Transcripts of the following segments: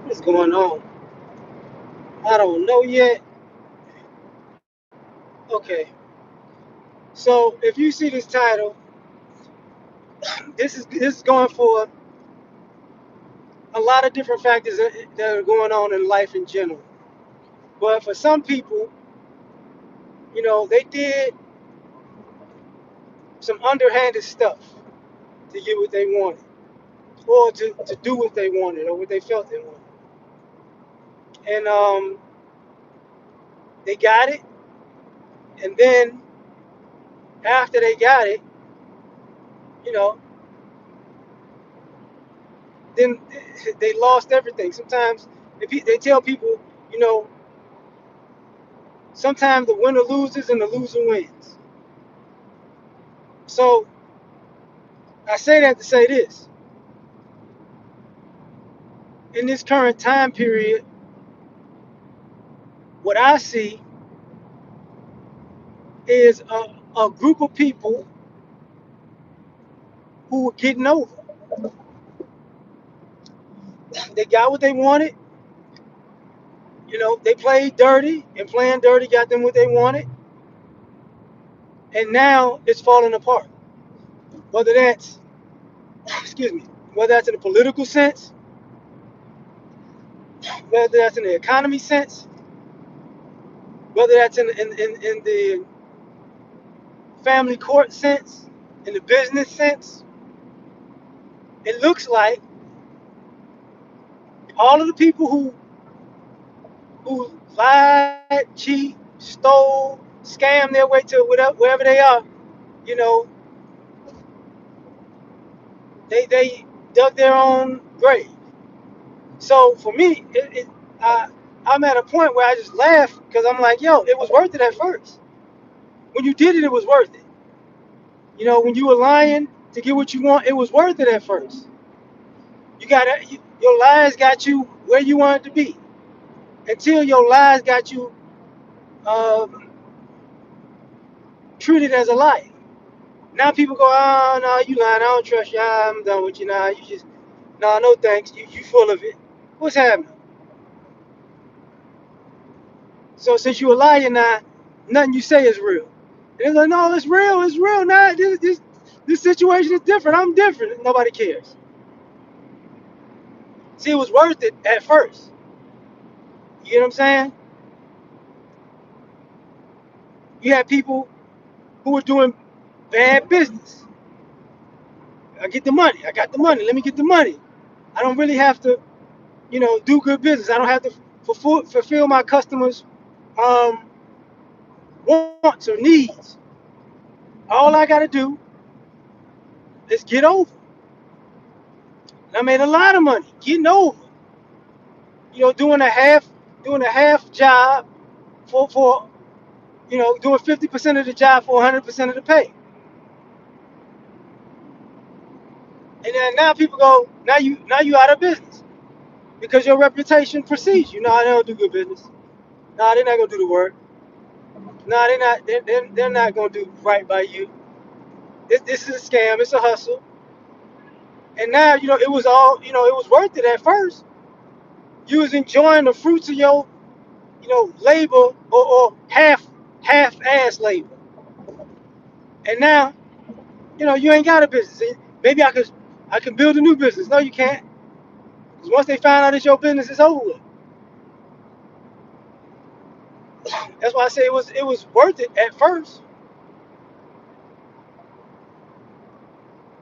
What's going on? I don't know yet. Okay. So if you see this title, this is going for a lot of different factors that are going on in life in general. But for some people, they did some underhanded stuff to get what they wanted, or to do what they wanted, or what they felt they wanted. And they got it, and then after they got it, you know, then they lost everything. Sometimes they tell people, you know, sometimes the winner loses and the loser wins. So I say that to say this. In this current time period, what I see is a group of people who are getting over. They got what they wanted. They played dirty, and playing dirty got them what they wanted. And now it's falling apart. Whether that's, excuse me, whether that's in a political sense, whether that's in the economy sense, whether that's in the family court sense, in the business sense, it looks like all of the people who lied, cheat, stole, scam their way to wherever they are, you know, they dug their own grave. So for me, I, I'm at a point where I just laugh because I'm like, yo, it was worth it at first. When you did it, it was worth it. When you were lying to get what you want, it was worth it at first. Your lies got you where you wanted to be until your lies got you um, treated as a liar. Now people go, oh no, you lying. I don't trust you. I'm done with you now. You just no, no thanks. You full of it. What's happening? So since you a liar now, nothing you say is real. And they're like, no, it's real. It's real. Now this situation is different. I'm different. Nobody cares. See, it was worth it at first. You get what I'm saying? You had people who were doing bad business. I get the money. I got the money. Let me get the money. I don't really have to, do good business. I don't have to fulfill my customers' um, wants or needs. All I got to do is get over. And I made a lot of money getting over. Doing a half job for doing 50% of the job for 100% of the pay. And then now people go, now you out of business because your reputation precedes you. No, they don't do good business. No, they're not gonna do the work. No, they're not. They're not gonna do right by you. This is a scam. It's a hustle. And now it was all it was worth it at first. You was enjoying the fruits of your labor, or half ass labor. And now you ain't got a business. Maybe I can build a new business. No, you can't. Because once they find out it's your business, it's over with. That's why I say it was worth it at first.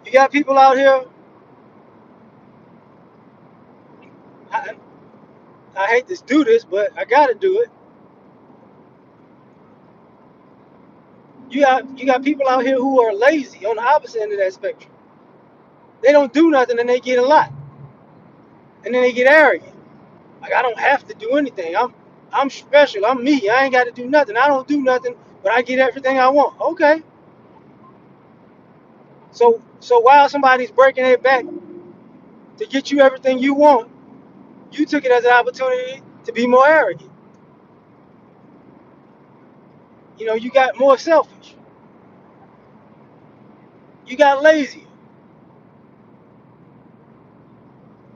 You got people out here. I, I hate to do this, but I got to do it. You got people out here who are lazy on the opposite end of that spectrum. They don't do nothing and they get a lot, and then they get arrogant. Like I don't have to do anything. I'm special. I'm me. I ain't got to do nothing. I don't do nothing, but I get everything I want. Okay. So while somebody's breaking their back to get you everything you want, you took it as an opportunity to be more arrogant. You got more selfish. You got lazy.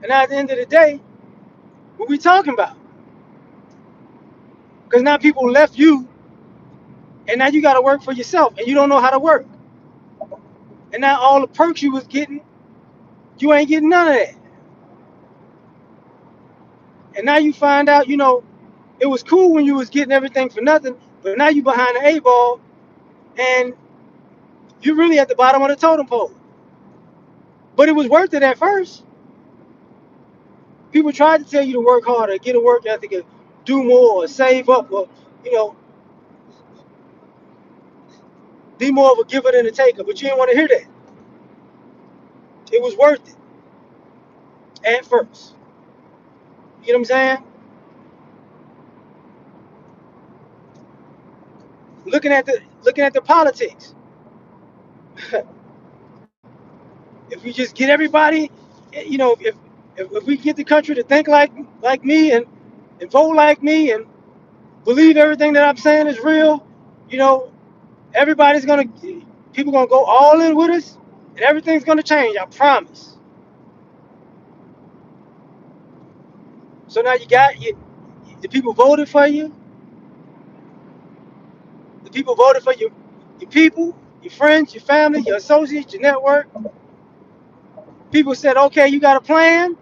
And at the end of the day, What we talking about? Because now people left you, and now you got to work for yourself, and you don't know how to work. And now all the perks you was getting, you ain't getting none of that. And now you find out, it was cool when you was getting everything for nothing, but now you behind the 8 ball, and you're really at the bottom of the totem pole. But it was worth it at first. People tried to tell you to work harder, get a work ethic, and do more, or save up, or you know, be more of a giver than a taker. But you didn't want to hear that. It was worth it at first. You know what I'm saying? Looking at the politics. If we just get everybody, if we get the country to think like me and vote like me and believe everything that I'm saying is real, you know, everybody's gonna people gonna go all in with us, and everything's gonna change. I promise. So now the people voted for you. The people voted for you, your people, your friends, your family, your associates, your network. People said, okay, you got a plan.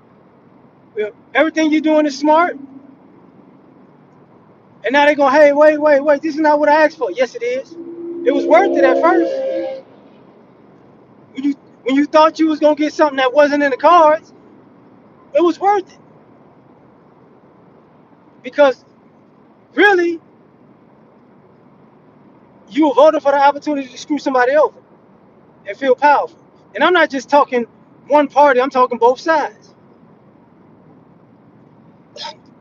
Well, everything you're doing is smart. And now they're going, hey, wait, this is not what I asked for. Yes, it is. It was worth it at first. When you thought you was gonna get something that wasn't in the cards, it was worth it. Because really, you were voting for the opportunity to screw somebody over and feel powerful. And I'm not just talking one party, I'm talking both sides.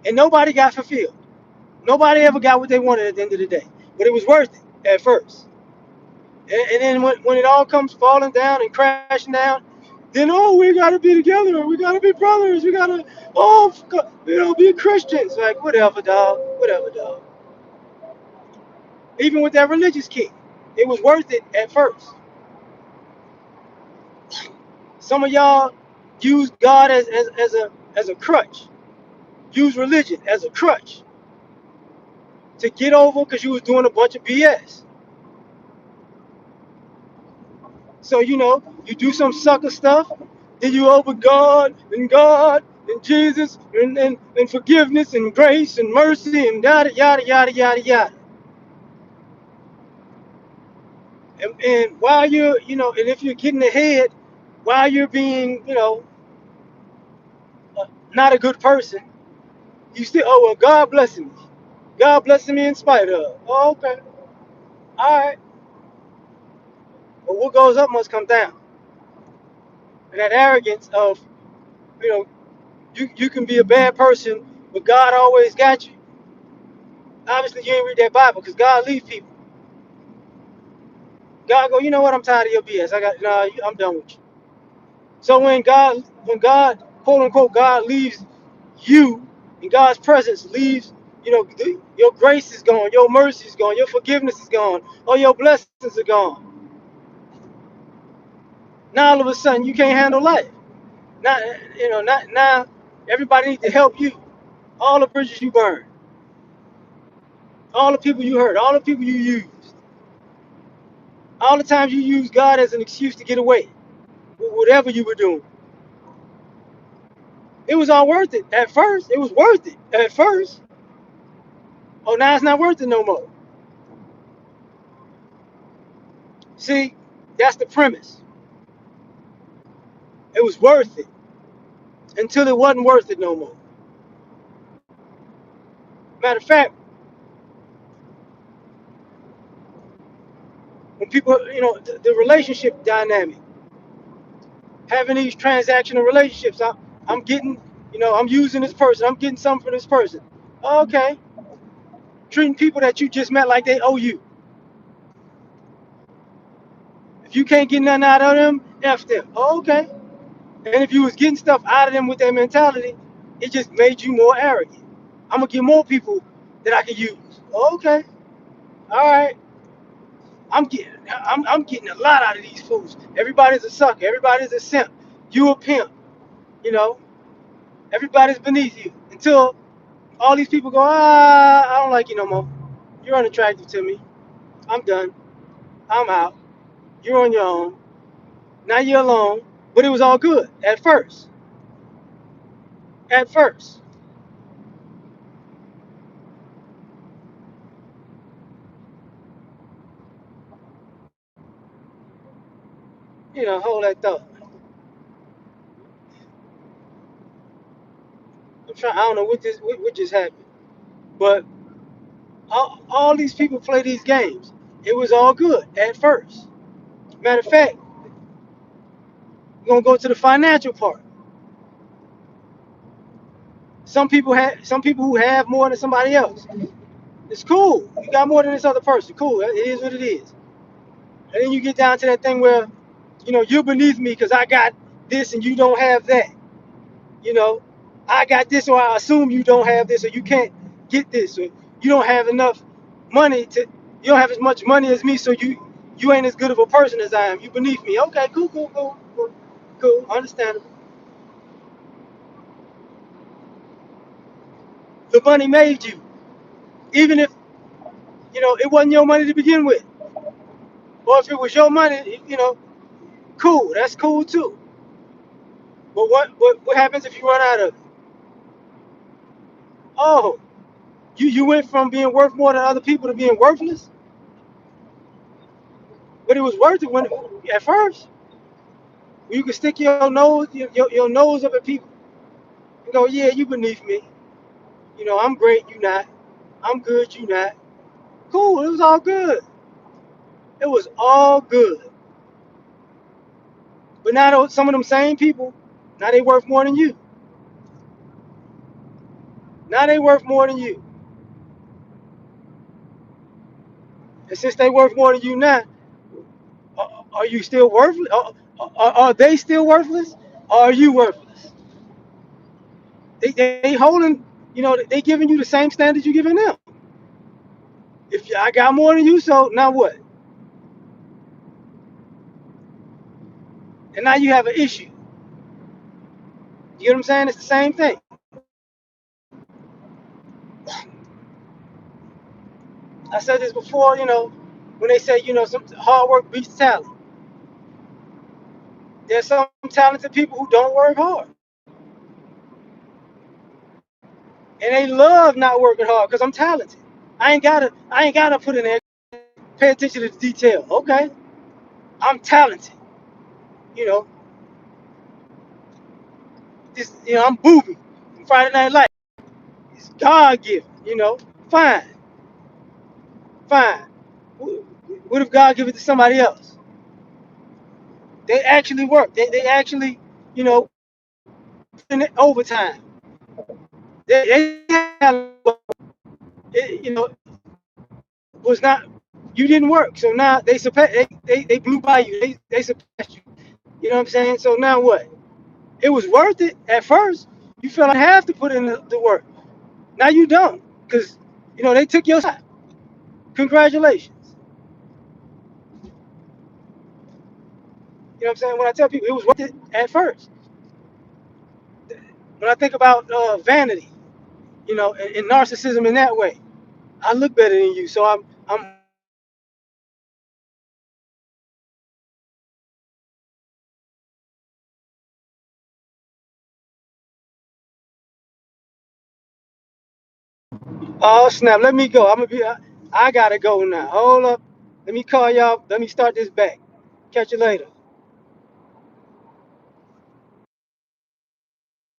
And nobody got fulfilled. Nobody ever got what they wanted at the end of the day. But it was worth it at first. And then when it all comes falling down and crashing down, then we gotta be together. We gotta be brothers. We gotta be Christians. Like whatever, dog. Whatever, dog. Even with that religious kick, it was worth it at first. Some of y'all use God as a crutch. Use religion as a crutch to get over because you was doing a bunch of BS. So you do some sucker stuff, then you over God and Jesus and forgiveness and grace and mercy and yada yada yada yada yada. And while and if you're getting ahead, while you're being not a good person, you still well God blessing me. God blessing me in spite of. Oh, okay. All right. But what goes up must come down. And that arrogance of you know you can be a bad person, but God always got you. Obviously, you ain't read that Bible because God leaves people. God go, you know what? I'm tired of your BS. I'm done with you. So when God, quote unquote, God leaves you, and God's presence leaves, your grace is gone, your mercy is gone, your forgiveness is gone, all your blessings are gone. Now all of a sudden you can't handle life. Not not now. Everybody needs to help you. All the bridges you burned, all the people you hurt, all the people you used, all the times you used God as an excuse to get away with whatever you were doing. It was all worth it at first. It was worth it at first. Oh, now it's not worth it no more. See, that's the premise. It was worth it until it wasn't worth it no more. Matter of fact, when people, the relationship dynamic, having these transactional relationships, I'm getting, I'm using this person, I'm getting something from this person. Okay, treating people that you just met like they owe you. If you can't get nothing out of them, F them. Okay. And if you was getting stuff out of them with that mentality, it just made you more arrogant. I'm gonna get more people that I can use. Okay, all right. I'm getting a lot out of these fools. Everybody's a sucker. Everybody's a simp. You a pimp. You know. Everybody's beneath you until all these people go, ah, I don't like you no more. You're unattractive to me. I'm done. I'm out. You're on your own. Now you're alone. But it was all good at first. At first. Hold that thought. I don't know what just happened. But all these people play these games. It was all good at first. Matter of fact, we're gonna go to the financial part. Some people who have more than somebody else. It's cool. You got more than this other person. Cool. It is what it is. And then you get down to that thing where, you're beneath me because I got this and you don't have that. You know, I got this, or I assume you don't have this, or you can't get this, or you don't have enough money to. You don't have as much money as me, so you ain't as good of a person as I am. You beneath me. Okay, cool, cool, cool, cool, cool. Understandable. The money made you, even if it wasn't your money to begin with, or if it was your money, cool. That's cool too. But what happens if you run out of it? Oh, you went from being worth more than other people to being worthless, but it was worth it when at first. You can stick your nose up at people and go, yeah, you beneath me. I'm great, you not. I'm good, you not. Cool, it was all good. It was all good. But now some of them same people, now they worth more than you. Now they worth more than you. And since they worth more than you now, are you still worthless? Are they still worthless? Or are you worthless? They holding, they giving you the same standards you giving them. If I got more than you, so now what? And now you have an issue. You get what I'm saying? It's the same thing. I said this before, when they say, some hard work beats talent. There's some talented people who don't work hard. And they love not working hard because I'm talented. I ain't gotta put in there, pay attention to the detail. Okay. I'm talented. You know, I'm booby. Friday Night Lights. It's God given, Fine, fine. What if God give it to somebody else? They actually work. They actually, you know, in overtime. They you know, was not. You didn't work, so now they surpass. They blew by you. They surpassed you. You know what I'm saying? So now what? It was worth it at first. You felt like you have to put in the work. Now you don't, because they took your side. Congratulations. You know what I'm saying? When I tell people it was worth it at first. When I think about vanity, and narcissism in that way, I look better than you, so I'm. Oh snap! Let me go. I'm gonna be. I gotta go now. Hold up. Let me call y'all. Let me start this back. Catch you later.